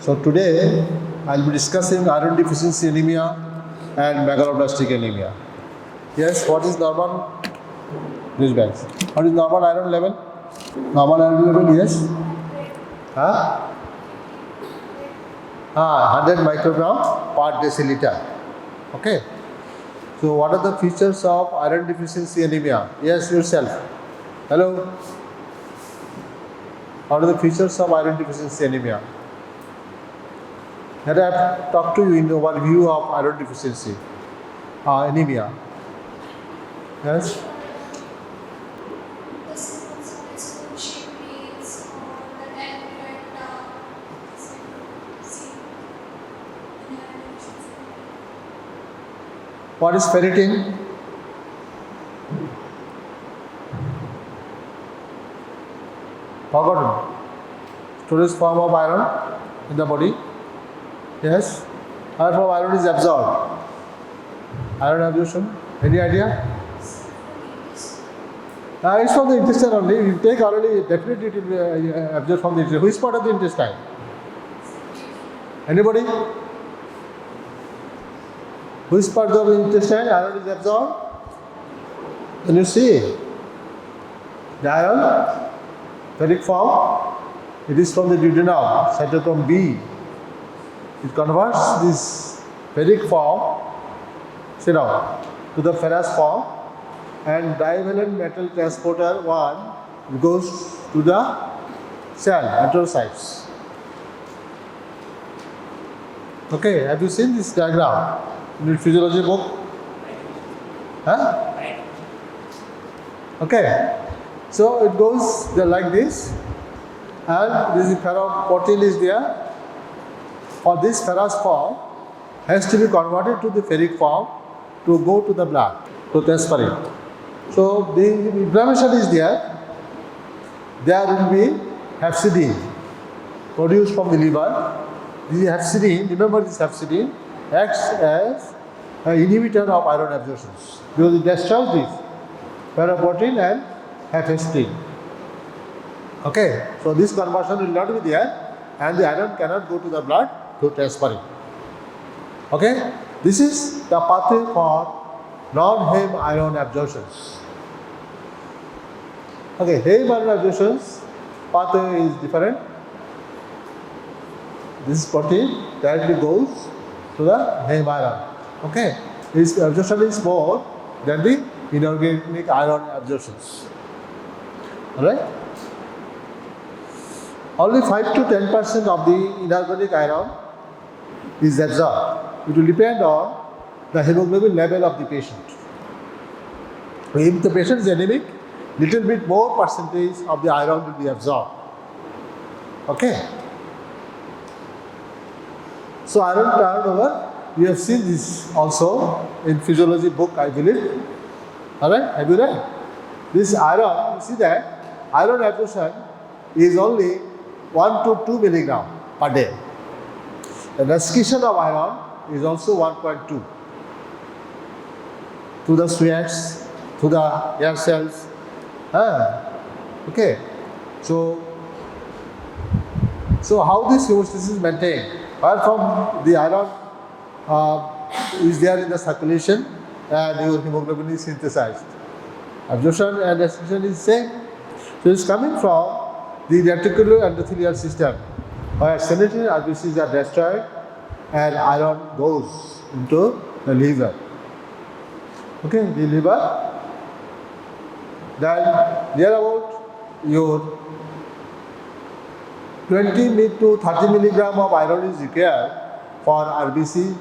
So today I'll be discussing iron deficiency anemia and megaloblastic anemia. Yes, what is normal? These bags. What is normal iron level? Normal iron level, yes. 100 microgram per deciliter. Okay. So what are the features of iron deficiency anemia? Yes, yourself. Hello. What are the features of iron deficiency anemia? Let I have talked to you in overview of iron deficiency anemia. Yes. What is ferritin? Forgotten. Storage form of iron in the body. Yes. Iron from iron is absorbed. Iron absorption. Any idea? It's from the intestine only. You take already, definitely it will absorb from the intestine. Which part of the intestine? Anybody? Which part of the intestine iron is absorbed? Can you see? The iron, ferric form, it is from the duodenum, cytochrome B. It converts this ferric form, sit down, to the ferrous form, and divalent metal transporter 1 goes to the cell, enterocytes. Okay, have you seen this diagram in your physiology book? Okay, so it goes like this, and this Ferroportin is there. For this ferrous form has to be converted to the ferric form to go to the blood, to Transferrin. So the inflammation is there. There will be Hepcidin produced from the liver. This Hepcidin, remember this Hepcidin, acts as an inhibitor of iron absorption because it destroys this Ferroportin and Hepcidin. Okay, so this conversion will not be there and the iron cannot go to the blood to Transferrin. Okay, this is the pathway for non-heme iron absorptions. Okay, heme iron absorptions pathway is different. This protein directly goes to the heme iron. Okay, its absorption is more than the inorganic iron absorptions. Alright? Only 5 to 10% of the inorganic iron is absorbed. It will depend on the hemoglobin level of the patient. If the patient is anemic, little bit more percentage of the iron will be absorbed. Okay. So iron turnover, we have seen this also in physiology book, I believe. Alright, have you read? This iron, you see that iron absorption is only 1 to 2 milligram per day. The restriction of iron is also 1.2 to the sweats, to the hair cells. Okay. So how this homeostasis is maintained? Where from the iron is there in the circulation and your hemoglobin is synthesized. Absorption and restriction is same. So it's coming from the reticular endothelial system where senatorial RBCs are destroyed and iron goes into the liver. Okay, the liver. Then near about your 20 to 30 milligram of iron is required for RBC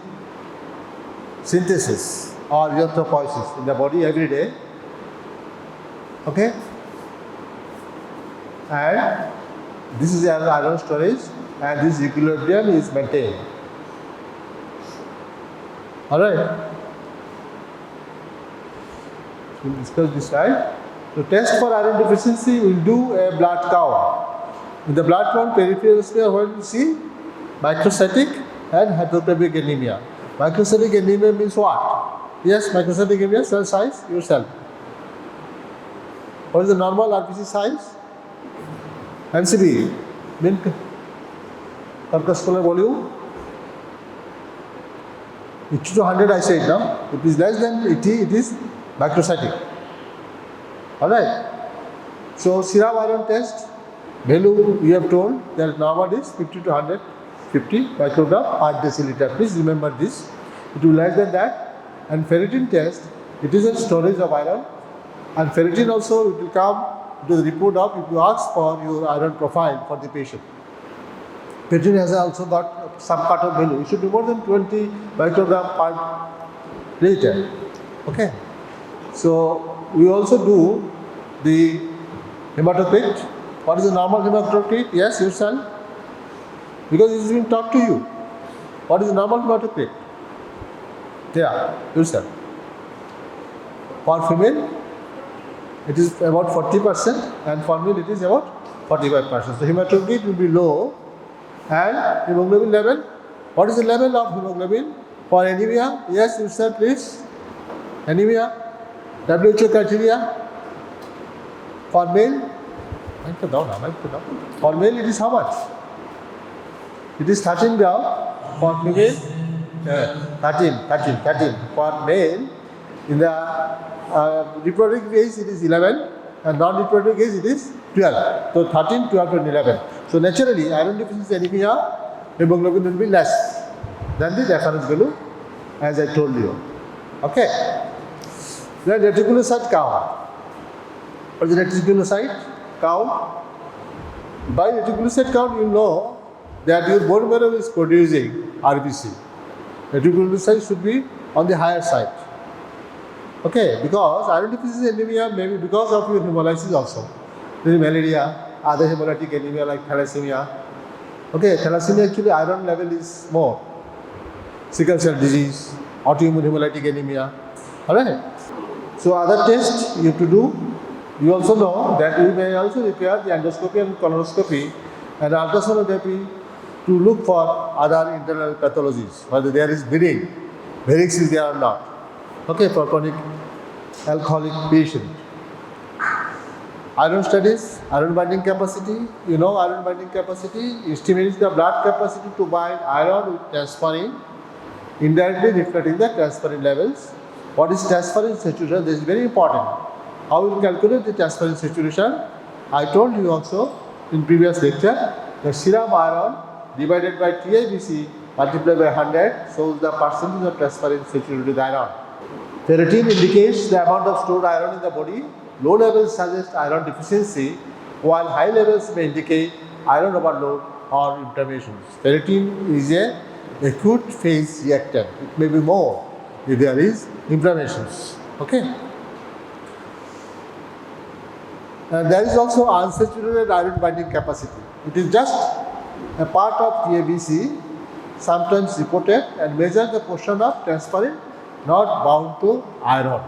synthesis or erythropoiesis in the body every day. Okay, and this is the iron storage and this equilibrium is maintained. Alright, we'll discuss this slide. To test for iron deficiency, we'll do a blood count. In the blood count, peripheral smear, what you see? Microcytic and hypochromic anemia. Microcytic anemia means what? Yes, microcytic anemia, cell size, yourself. What is the normal RBC size? MCB, mean corpuscular volume. 80 to 100 I said now. If it is less than 80, it is microcytic. Alright. So serum iron test value we have told that normal is 50 to 150 microgram per deciliter. Please remember this. It will less than that. And ferritin test, it is a storage of iron. And ferritin also it will come to the report of if you ask for your iron profile for the patient. Ferritin has also got some cut-off value. It should be more than 20 microgram per liter. Okay. So we also do the hematocrit. What is the normal hematocrit? Yes, yourself. Because it is being taught to you. What is the normal hematocrit? Yeah, yourself. For female, it is about 40% and for male it is about 45%. So hematocrit will be low and hemoglobin level. What is the level of hemoglobin for anemia? Yes, yourself please. Anemia, WHO criteria. For male, for male it is how much? It is 13 gram. For female, 13. For male, in the reproductive age it is 11 and non-reproductive age it is 12. So 13, 12 and 11. So naturally, iron deficiency anemia, hemoglobin will be less than the reference value as I told you. Okay. Then reticulocyte count. What is the reticulocyte count? By reticulocyte count, you know that your bone marrow is producing RBC. Reticulocyte should be on the higher side. Okay, because iron deficiency anemia may be because of your hemolysis also. There is malaria, other hemolytic anemia like thalassemia. Okay, thalassemia actually iron level is more. Sickle cell disease, autoimmune hemolytic anemia. Alright. So other tests you have to do. You also know that you may also require the endoscopy and colonoscopy and ultrasonography to look for other internal pathologies, whether there is bleeding, Ferric is there or not. Okay, for chronic alcoholic patient. Iron studies, iron binding capacity. You know iron binding capacity estimates the blood capacity to bind iron with transferrin, indirectly reflecting the transferrin levels. What is transferrin saturation? This is very important. How we calculate the transferrin saturation? I told you also in previous lecture, the serum iron divided by TIBC multiplied by 100 shows the percentage of transferrin saturated iron. Ferritin indicates the amount of stored iron in the body. Low levels suggest iron deficiency, while high levels may indicate iron overload or inflammations. Ferritin is a acute phase reactant. It may be more if there is inflammations. Okay. And there is also unsaturated iron binding capacity. It is just a part of TABC, sometimes reported, and measures the portion of transferrin not bound to iron.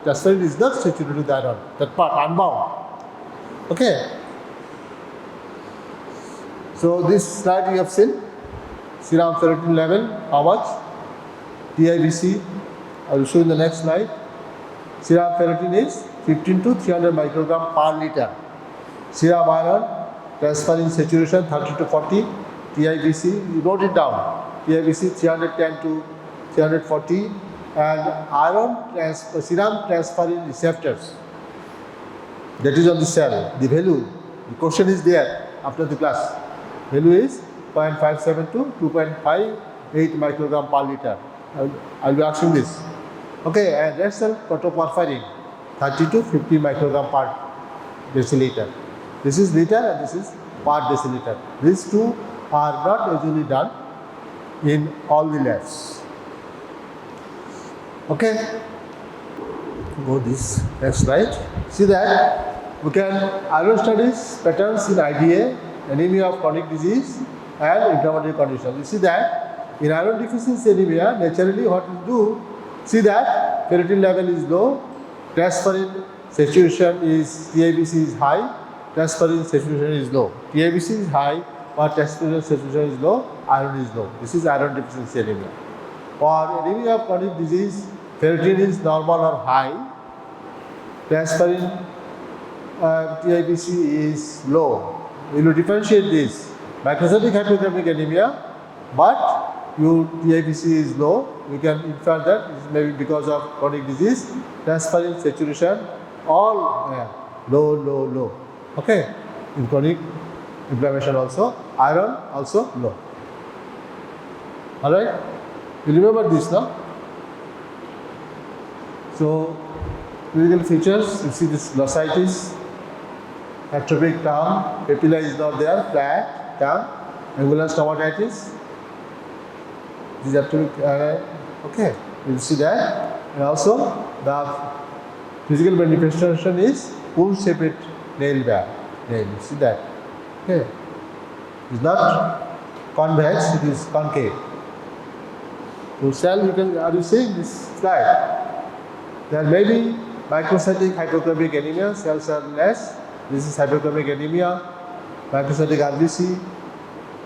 Transferrin is not saturated with iron, that part unbound. Okay. So this slide you have seen, serum ferritin level, how much? TIBC, I will show in the next slide. Serum ferritin is 15 to 300 microgram per liter. Serum iron, transferrin saturation 30 to 40, TIBC, you wrote it down. TIBC 310 to 340, and iron serum transferrin receptors. That is on the cell. The value, the question is there after the class. Value is 0.57 to 2.58 microgram per liter. I will be asking this. Okay, and red cell protoporphyrin 30 to 50 microgram per deciliter. This is liter and this is per deciliter. These two are not usually done in all the labs. Okay, go this next slide. See that we can iron studies patterns in IDA, anemia of chronic disease, and inflammatory conditions. You see that in iron deficiency anemia, naturally what we do, see that ferritin level is low, transferrin saturation is, TIBC is high, transferrin saturation is low. TIBC is high, but transferrin saturation is low, iron is low. This is iron deficiency anemia. For anemia of chronic disease, ferritin is normal or high, transferrin TIBC is low. We will differentiate this. Microcytic Hypochromic Anemia, but your TIPC is low. You can infer that it may be because of chronic disease, transferrin saturation, all low. Okay, in chronic inflammation also, iron also low. Alright, you remember this now? So, clinical features, you see this glossitis, atrophic tongue, papilla is not there, flat tongue, angular stomatitis. This is atrophic, okay, you see that. And also, the physical manifestation is pool-shaped nail bag. Nail, you see that. Okay, it is not convex, it is concave. So, cell, are you seeing this slide? There may be microcytic hypochromic anemia, cells are less. This is hypochromic anemia, microcytic RBC,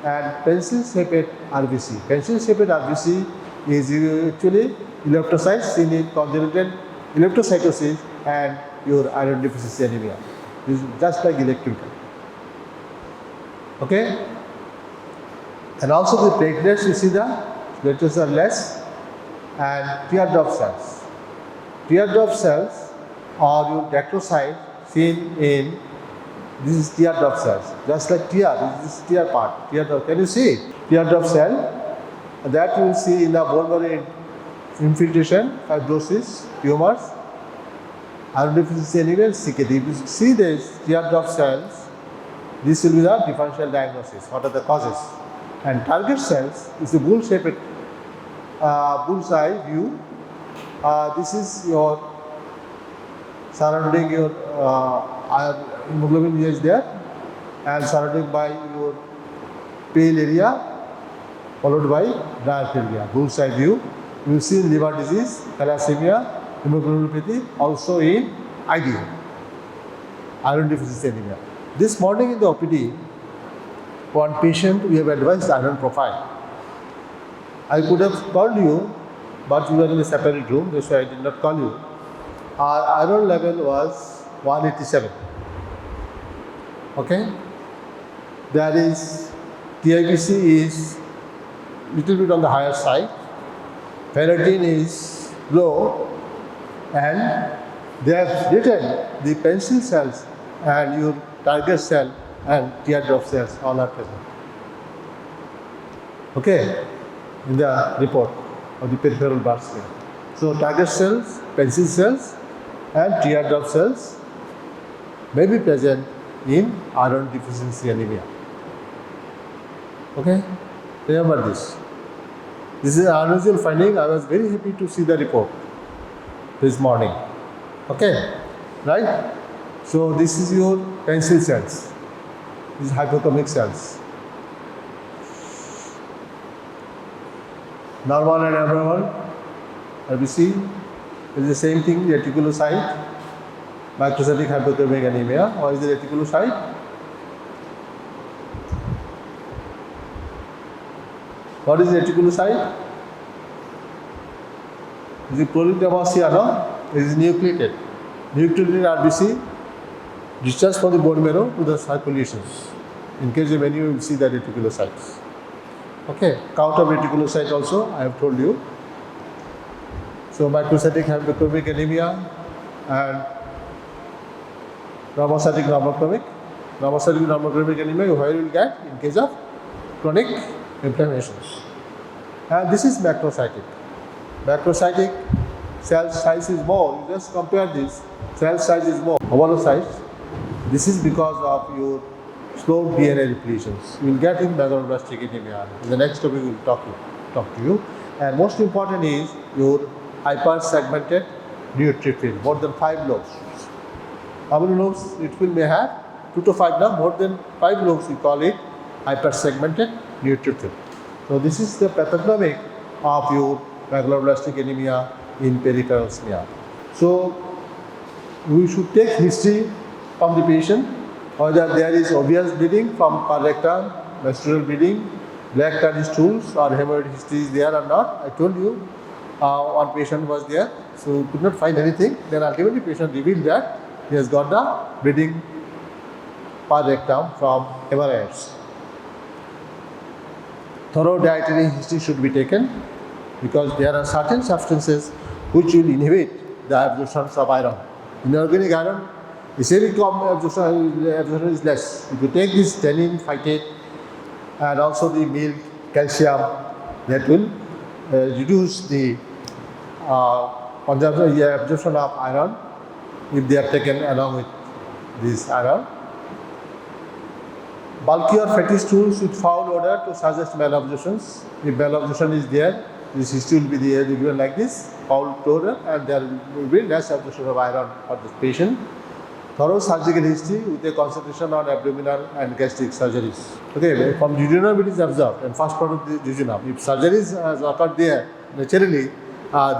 and pencil-shaped RBC. Pencil-shaped RBC is actually eleptocytes seen in congenital eleptocytosis and your iron deficiency anemia. This is just like electrical. Okay? And also the platelets, you see the platelets are less, and teardrop cells. Teardrop cells are your dactylocyte seen in, this is teardrop cells, just like tear, this is tear part, teardrop, can you see it? Teardrop cell, that you will see in the bone marrow infiltration, fibrosis, tumors, iron deficiency anemia, CKD. If you see these teardrop cells, this will be the differential diagnosis, what are the causes. And target cells is a bull-shaped bullseye view. This is your surrounding your hemoglobin is there, and surrounded by your pale area followed by dark area. Bullseye view. You will see liver disease, thalassemia, hemoglobinopathy, also in IDO, iron deficiency anemia. This morning in the OPD, one patient we have advised iron profile. I could have called you, but you were in a separate room, that's why I did not call you. Our iron level was 187. Okay? There is, TIPC is little bit on the higher side. Ferritin is low, and they have written the pencil cells and your target cell and teardrop cells all are present. Okay? In the report of the peripheral bar scale. So, target cells, pencil cells, and teardrop cells may be present in iron deficiency anemia. Okay? Remember this. This is an unusual finding. I was very happy to see the report this morning. Okay? Right? So, this is your pencil cells. This is hypochromic cells. Normal and abnormal RBC is the same thing, reticulocyte, microcytic hypochromic anemia. What is the reticulocyte? What is reticulocyte? Is it polygamosia, no? It is nucleated. Nucleated RBC discharged from the bone marrow to the circulations. In case of any, you will see the reticulocytes. Okay, count of reticulocyte also I have told you. So, microcytic hypochromic anemia and normocytic normochromic anemia, where you will get in case of chronic inflammations. And this is macrocytic. Macrocytic cell size is more. You just compare this. Cell size is more. Ovulocytes. This is because of your slow DNA depletions. You will get in megaloblastic anemia. In the next topic, we will talk to you. And most important is your hyper-segmented neutrophil, more than 5 lobes. How many lobes it will may have? 2 to 5 now, more than 5 lobes we call it hyper-segmented neutrophil. So this is the pathognomic of your megaloblastic anemia in peripheral smear. So we should take history from the patient, whether there is obvious bleeding from rectum, menstrual bleeding, black tardy stools or hemorrhoid history is there or not. I told you one patient was there, so could not find anything. Then ultimately patient revealed that he has got the bleeding per rectum from hemorrhoids. thorough dietary history should be taken because there are certain substances which will inhibit the absorption of iron. Inorganic iron, acidic absorption is less. If you take this tannin, phytate, and also the milk, calcium, that will reduce the absorption of iron if they are taken along with this iron. Bulky or fatty stools with foul odor to suggest malabsorptions. If malabsorption is there, this history will be given like this, foul odor, and there will be less absorption of iron for this patient. Thorough surgical history with a concentration on abdominal and gastric surgeries. Okay, from duodenum it is absorbed, and first part of the duodenum. If surgeries has occurred there, naturally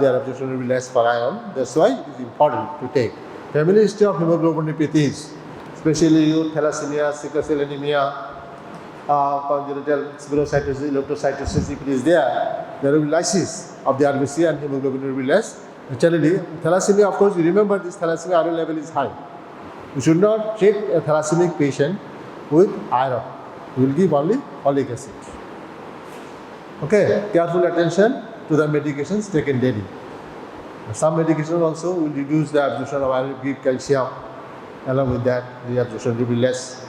their absorption will be less for iron. That's why it is important to take. Family history of hemoglobinopathies, especially thalassemia, sickle cell anemia, congenital spherocytosis, erythropoiesis, if it is there will be lysis of the RBC and hemoglobin will be less. Naturally, thalassemia, of course, you remember this thalassemia iron level is high. You should not treat a thalassemic patient with iron. You will give only folic acid. Okay, careful attention to the medications taken daily. Some medications also will reduce the absorption of iron, give calcium. Along with that, the absorption will be less.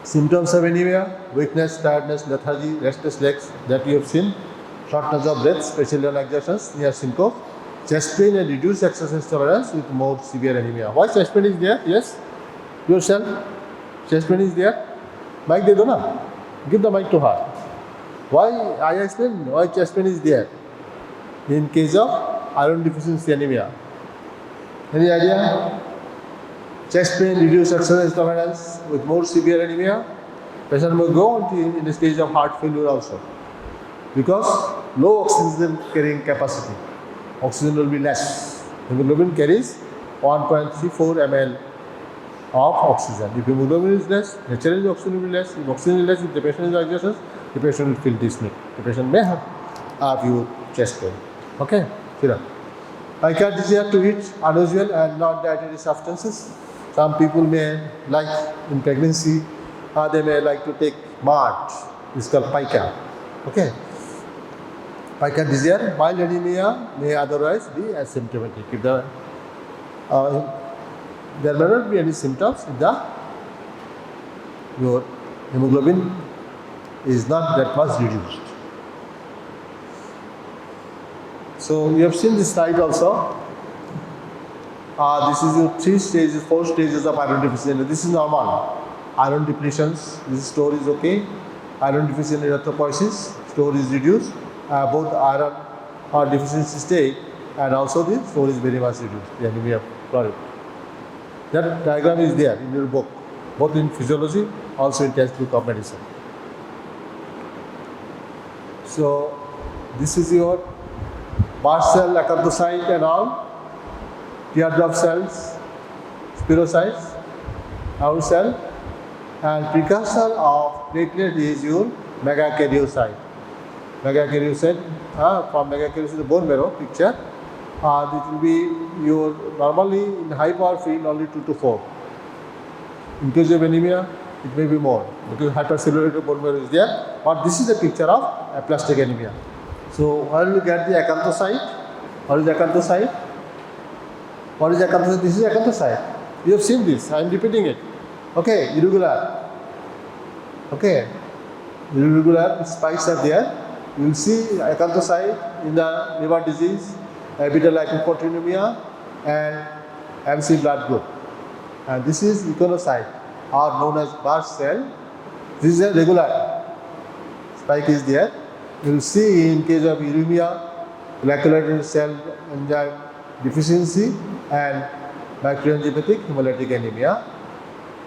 Symptoms of anemia: weakness, tiredness, lethargy, restless legs that you have seen, shortness of breath, especially on exertions, near syncope, chest pain and reduced exercise tolerance with more severe anemia. Why chest pain is there? Yes? Yourself? Chest pain is there? Mic de do na? Give the mic to her. Why? I explain why chest pain is there. In case of iron deficiency anemia. Any idea? Chest pain, reduced exercise tolerance with more severe anemia. Patient will go in the stage of heart failure also. Because low oxygen carrying capacity. Oxygen will be less. Hemoglobin carries 1.34 ml of oxygen. If hemoglobin is less, naturally oxygen will be less. If oxygen is less, if the patient is exercise, the patient will feel dyspneic. The patient may have a few chest pain. Okay? Sira. I can't desire to eat unusual and non-dietary substances. Some people may like in pregnancy, they may like to take mart. It's called pica. Okay? Pica desire, mild anemia may otherwise be asymptomatic. If there may not be any symptoms if your hemoglobin is not that much reduced. So you have seen this slide also. This is your 3 stages, 4 stages of iron deficiency. This is normal. Iron depletions, this store is okay. Iron deficiency erythropoiesis, store is reduced. Both iron or deficiency state and also the store is very much reduced, the anemia product. That diagram is there in your book, both in physiology, also in textbook of medicine. So this is your mast cell, acanthocyte and all, teardrop cells, spirocytes, our cell, and precursor of platelet is your megakaryocyte. Megakaryocyte, from megakaryocyte to bone marrow picture, it will be your normally in high power field only 2 to 4. In case of anemia, it may be more because hypercellular bone marrow is there. But this is the picture of aplastic anemia. So where will you get the acanthocyte? What is acanthocyte? What is acanthocyte? This is acanthocyte. You have seen this. I am repeating it. Okay, irregular. Okay, irregular spikes are there. You will see acanthocyte in the liver disease, beta-lipoproteinemia, and MC blood group. And this is echonocyte, or known as Bart's cell. This is a regular spike is there. You will see in case of uremia, molecular cell enzyme deficiency, and bacterioangiopathic hemolytic anemia.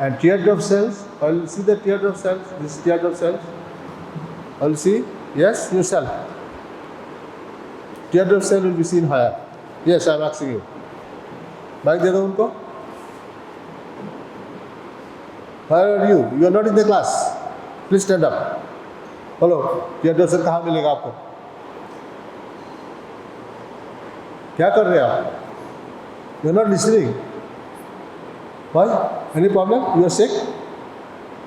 And teardrop cells, I will see the teardrop cells, this teardrop cells. I will see, yes, yourself. Teardrop cell will be seen higher. Yes, I am asking you. Mic de do unko. Where are you? You are not in the class. Please stand up. Hello. teardrop cell कहाँ मिलेगा आपको? क्या कर रहे हैं आप? You are not listening. Why? Any problem? You are sick?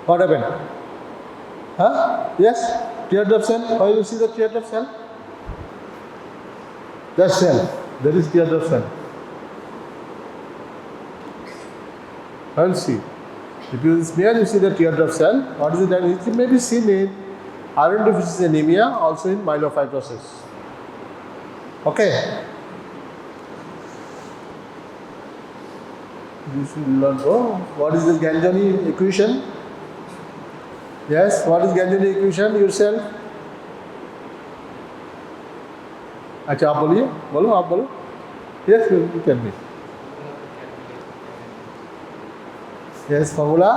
What happened? Huh? Yes? Teardrop cell. Where you see the teardrop cell? That cell. That is teardrop cell. I'll see. If you smear, you see the teardrop cell. What is it? It may be seen in Iron Deficiency Anemia, also in myelofibrosis. Okay. You should learn. Oh, what is the Ganzoni equation? Yes, what is Ganzoni equation yourself? अच्छा आप बोलिए, बोलो आप बोलो. Yes, you tell me. Yes, formula.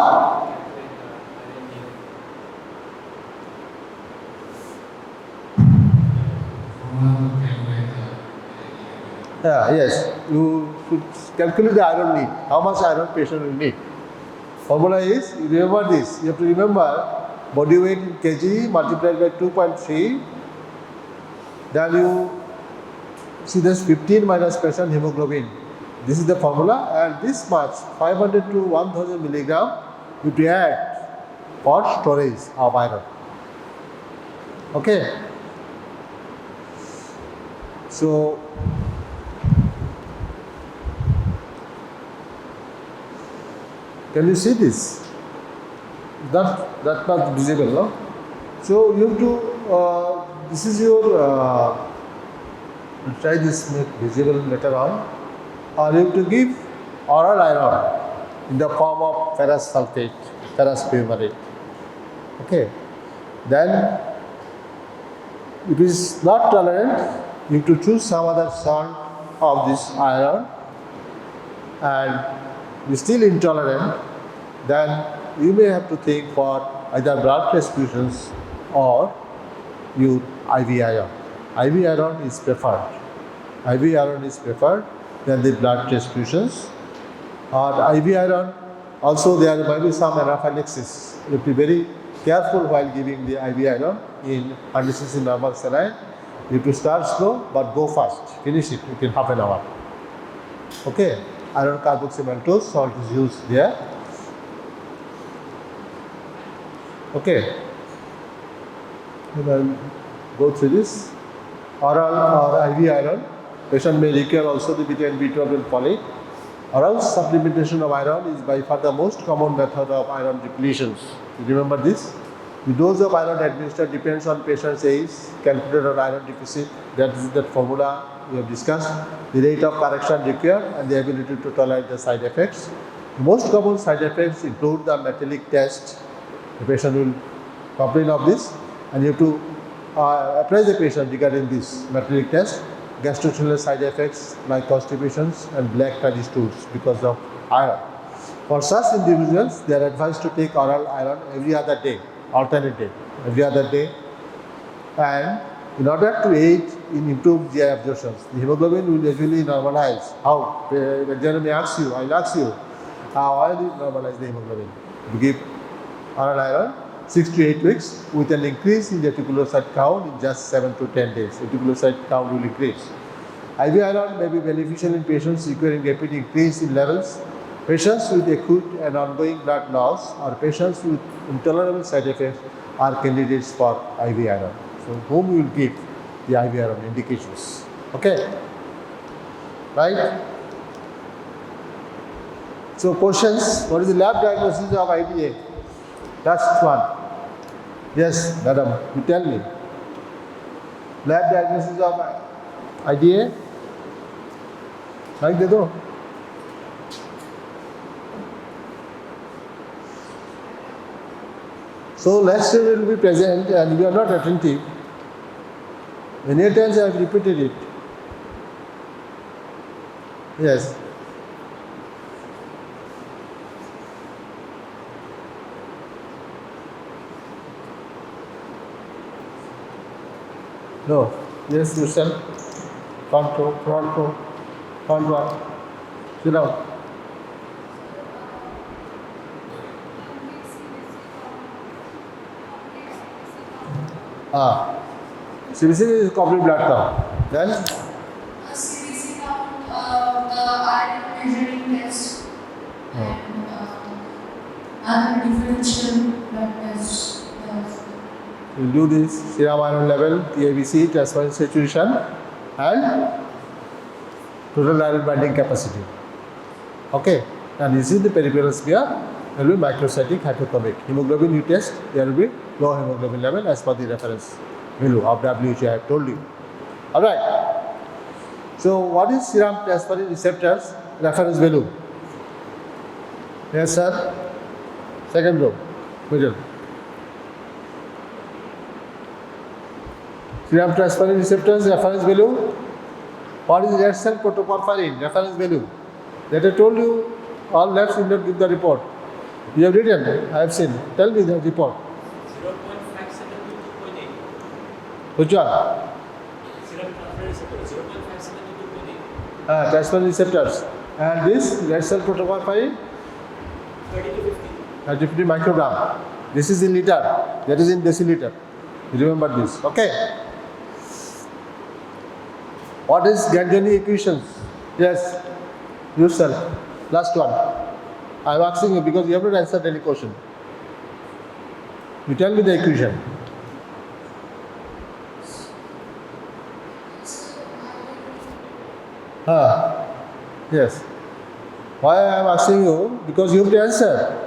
Yeah, yes. You should calculate the iron need. How much iron patient will need. Formula is, you remember this. You have to remember body weight in kg multiplied by 2.3. Then you see this 15 minus patient hemoglobin. This is the formula, and this much 500 to 1000 milligram you have to add for storage of iron. Okay. So can you see this? That's not visible, no? So you have to, this is your, try this, make visible later on. Or you have to give oral iron in the form of ferrous sulfate, ferrous fumarate. Okay. Then, if it is not tolerant, you have to choose some other salt of this iron, and you are still intolerant, then you may have to think for either blood transfusions or use IV iron. IV iron is preferred. IV iron is preferred than the blood transfusions. Or IV iron, also there might be some anaphylaxis. You have to be very careful while giving the IV iron in conditions in normal saline. You have to start slow but go fast. Finish it within half an hour. Okay. Iron carboxymaltose salt is used there. Okay. And I'll go through this. Oral or IV iron. Patient may require also the vitamin B12 and folate. Oral supplementation of iron is by far the most common method of iron depletions. You remember this? The dose of iron administered depends on patient's age, calculated on iron deficit. That is the formula we have discussed. The rate of correction required and the ability to tolerate the side effects. The most common side effects include the metallic test. The patient will complain of this, and you have to apprise the patient regarding this metallic test. Gastrointestinal side effects like constipations and black tiny stools because of iron. For such individuals, they are advised to take oral iron every other day, alternate day, every other day. And in order to aid in improved GI absorptions, the hemoglobin will usually normalize. How? The examiner may ask you, I'll ask you, how will it normalize the hemoglobin? You give oral iron 6 to 8 weeks with an increase in the reticulocyte count in just 7 to 10 days. Reticulocyte count will increase. IV iron may be beneficial in patients requiring rapid increase in levels, patients with acute and ongoing blood loss, or patients with intolerable side effects are candidates for IV iron. So, whom you will give the IV iron indications. Okay? Right? So, questions. What is the lab diagnosis of IDA? That's one. Yes, madam, you tell me. Lab diagnosis of IDA? Like they do. So, lecturer will be present and you are not attentive. Many times I have repeated it. Yes. No. Yes, yourself. Front row, front one. Sit down. CBC is complete blood count. Then? CBC count, the iron measuring test, and other differential blood tests. You will do this serum iron level, TABC, transferrin saturation, and total iron binding capacity. Okay, and this is the peripheral sphere. There will be microcytic hypochromic. Hemoglobin you test, there will be low hemoglobin level as per the reference value of WHO I have told you. Alright. So what is serum transferrin receptors reference value? Yes sir. Second row. Middle. Serum transferrin receptors reference value. What is red cell protoporphyrin reference value? That I told you, all labs will not give the report. You have written, I have seen. Tell me the report. 0.57 to 2.8. Which one? Serum transferrin receptor 0.57 to 2.8. Transferrin receptors. And this red cell protoporphyrin? 30 to 50. 50 microgram. This is in liter. That is in deciliter. You remember this. Okay. What is Ganzoni equations? Yes. Yourself. Last one. I am asking you because you have not answered any question. You tell me the equation. Yes. Why I am asking you? Because you have to answer.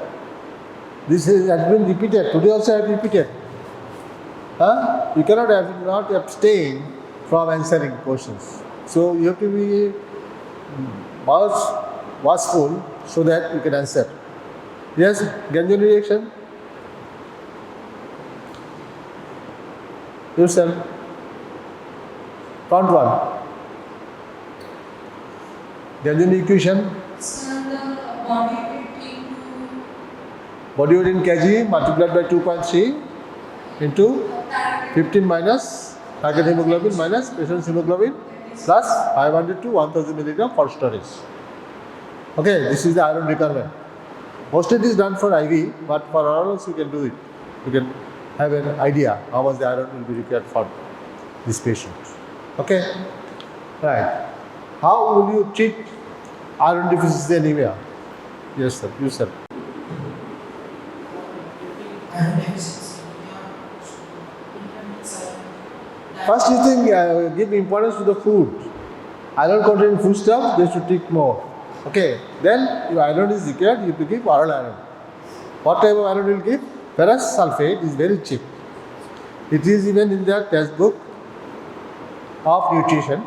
This has been repeated. Today also I have repeated. You cannot not abstain from answering questions. So you have to be watchful so that you can answer. Yes, Ganzoni reaction. Yourself. Front one. Ganzoni equation. So the body weight into Body weight in kg multiplied by 2.3 into 15 minus target hemoglobin minus patient's hemoglobin plus 500 to 1000 milligram for storage. Okay, this is the iron requirement. Most it is done for IV, but for orals you can do it. You can have an idea how much the iron will be required for this patient. Okay, right. How will you treat iron deficiency anemia? Yes, sir. You, sir. Iron deficiency anemia. First, you think give importance to the food. Iron content food stuff, they should take more. Okay, then your iron is required, you have to give oral iron. What type of iron will give? Ferrous sulfate is very cheap. It is even in the textbook of nutrition,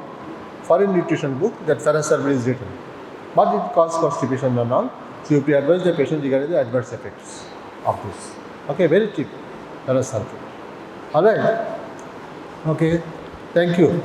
foreign nutrition book, that ferrous sulfate is written. But it causes constipation and all. So you have to advise the patient regarding the adverse effects of this. Okay, very cheap ferrous sulfate. Alright. Okay, thank you.